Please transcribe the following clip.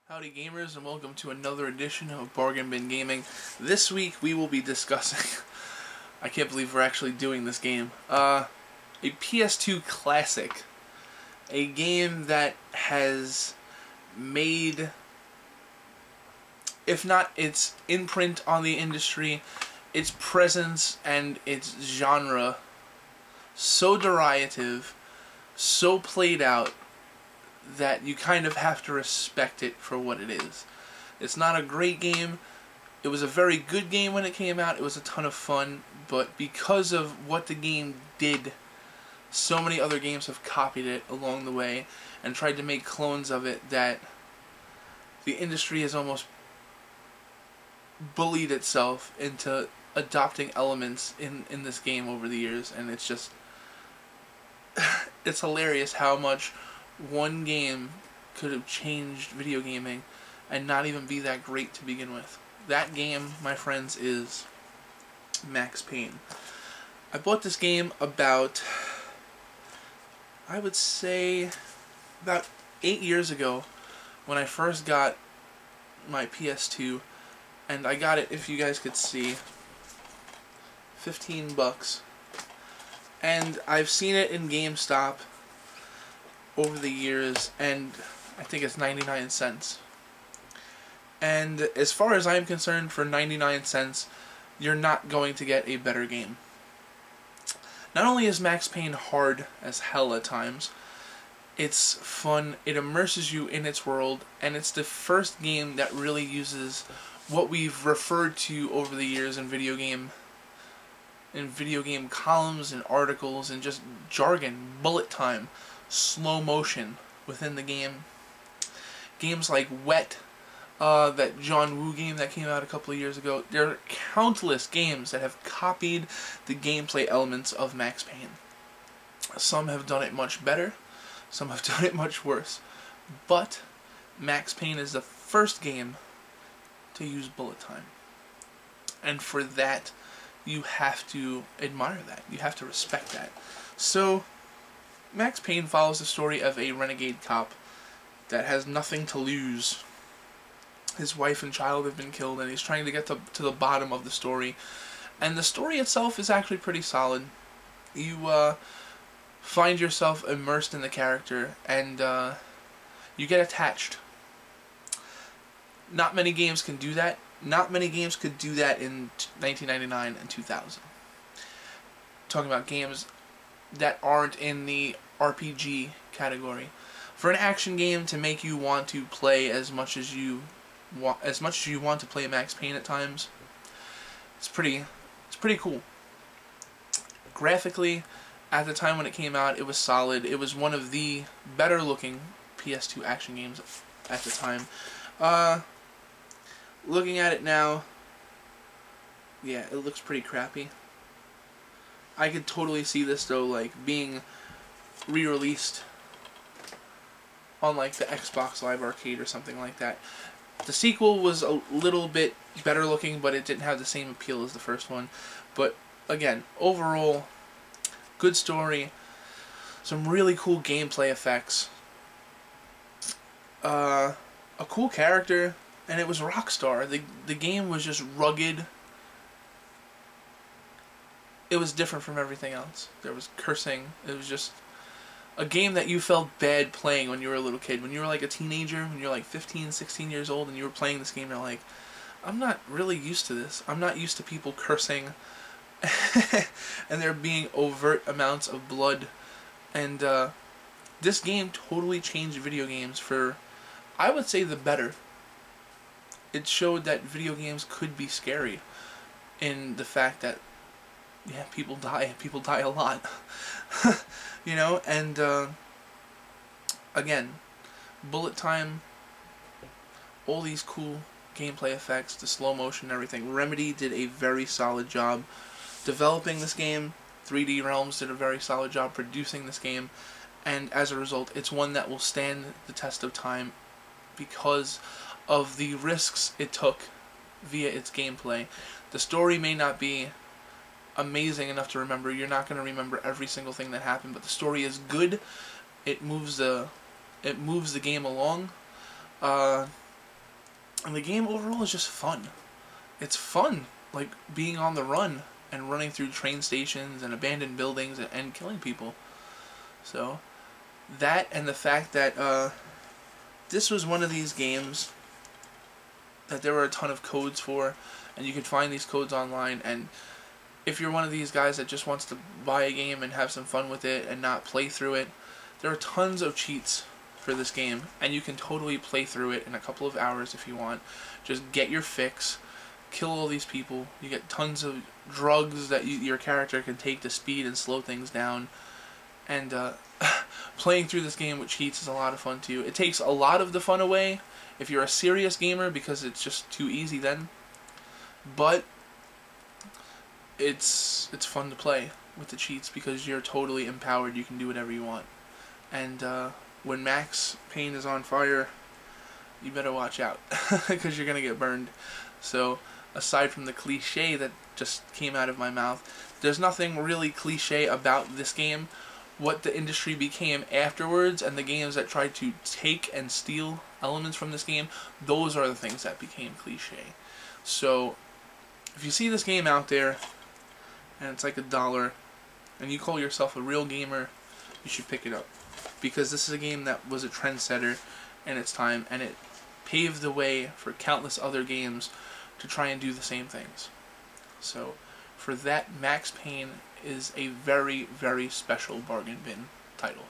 Howdy gamers, and welcome to another edition of Bargain Bin Gaming. This week we will be discussing, I can't believe we're actually doing this game, a PS2 classic. A game that has made, if not its imprint on the industry, its presence and its genre so derivative, so played out, that you kind of have to respect it for what it is. It's not a great game. It was a very good game when it came out. It was a ton of fun, but because of what the game did, so many other games have copied it along the way and tried to make clones of it that the industry has almost bullied itself into adopting elements in this game over the years, and it's just it's hilarious how much one game could have changed video gaming and not even be that great to begin with. That game, my friends, is Max Payne. I bought this game about, I would say, about 8 years ago when I first got my PS2, and I got it, if you guys could see, $15. And I've seen it in GameStop over the years, and I think it's 99 cents. And as far as I'm concerned, for 99 cents, you're not going to get a better game. Not only is Max Payne hard as hell at times, it's fun, it immerses you in its world, and it's the first game that really uses what we've referred to over the years in video game columns and articles and just jargon, bullet time, slow motion within the game. Games like Wet, that John Woo game that came out a couple of years ago. There are countless games that have copied the gameplay elements of Max Payne. Some have done it much better, some have done it much worse, but Max Payne is the first game to use bullet time. And for that, you have to admire that. You have to respect that. So Max Payne follows the story of a renegade cop that has nothing to lose. His wife and child have been killed, and he's trying to get to the bottom of the story. And the story itself is actually pretty solid. You find yourself immersed in the character, and you get attached. Not many games can do that. Not many games could do that in 1999 and 2000. Talking about games that aren't in the RPG category. For an action game to make you want to play as much as you want to play Max Payne at times, it's pretty cool. Graphically, at the time when it came out, it was solid. It was one of the better looking PS2 action games at the time. Looking at it now, yeah, it looks pretty crappy. I could totally see this though, like being re-released on like the Xbox Live Arcade or something like that. The sequel was a little bit better looking, but it didn't have the same appeal as the first one. But again, overall, good story, some really cool gameplay effects, a cool character, and it was Rockstar. The game was just rugged. It was different from everything else. There was cursing. It was just a game that you felt bad playing when you were a little kid. When you were like a teenager, when you were like 15, 16 years old, and you were playing this game, you're like, I'm not really used to this. I'm not used to people cursing and there being overt amounts of blood. And this game totally changed video games for, I would say, the better. It showed that video games could be scary in the fact that, yeah, people die a lot. You know, and again, bullet time, all these cool gameplay effects, the slow motion and everything. Remedy did a very solid job developing this game. 3D Realms did a very solid job producing this game, and as a result, it's one that will stand the test of time because of the risks it took via its gameplay. The story may not be amazing enough to remember. You're not going to remember every single thing that happened, but the story is good. It moves the game along. And the game overall is just fun. It's fun, like being on the run and running through train stations and abandoned buildings and killing people. So, that and the fact that this was one of these games that there were a ton of codes for, and you could find these codes online, and if you're one of these guys that just wants to buy a game and have some fun with it and not play through it, there are tons of cheats for this game, and you can totally play through it in a couple of hours if you want. Just get your fix, kill all these people, you get tons of drugs that your character can take to speed and slow things down, and playing through this game with cheats is a lot of fun too. It takes a lot of the fun away if you're a serious gamer because it's just too easy then, but it's fun to play with the cheats because you're totally empowered. You can do whatever you want, and when Max Payne is on fire, you better watch out because you're gonna get burned. So aside from the cliche that just came out of my mouth, there's nothing really cliche about this game. What the industry became afterwards and the games that tried to take and steal elements from this game, those are the things that became cliche. So if you see this game out there and it's like $1 and you call yourself a real gamer, you should pick it up, because this is a game that was a trendsetter in its time, and it paved the way for countless other games to try and do the same things. So for that, Max Payne is a very, very special bargain bin title.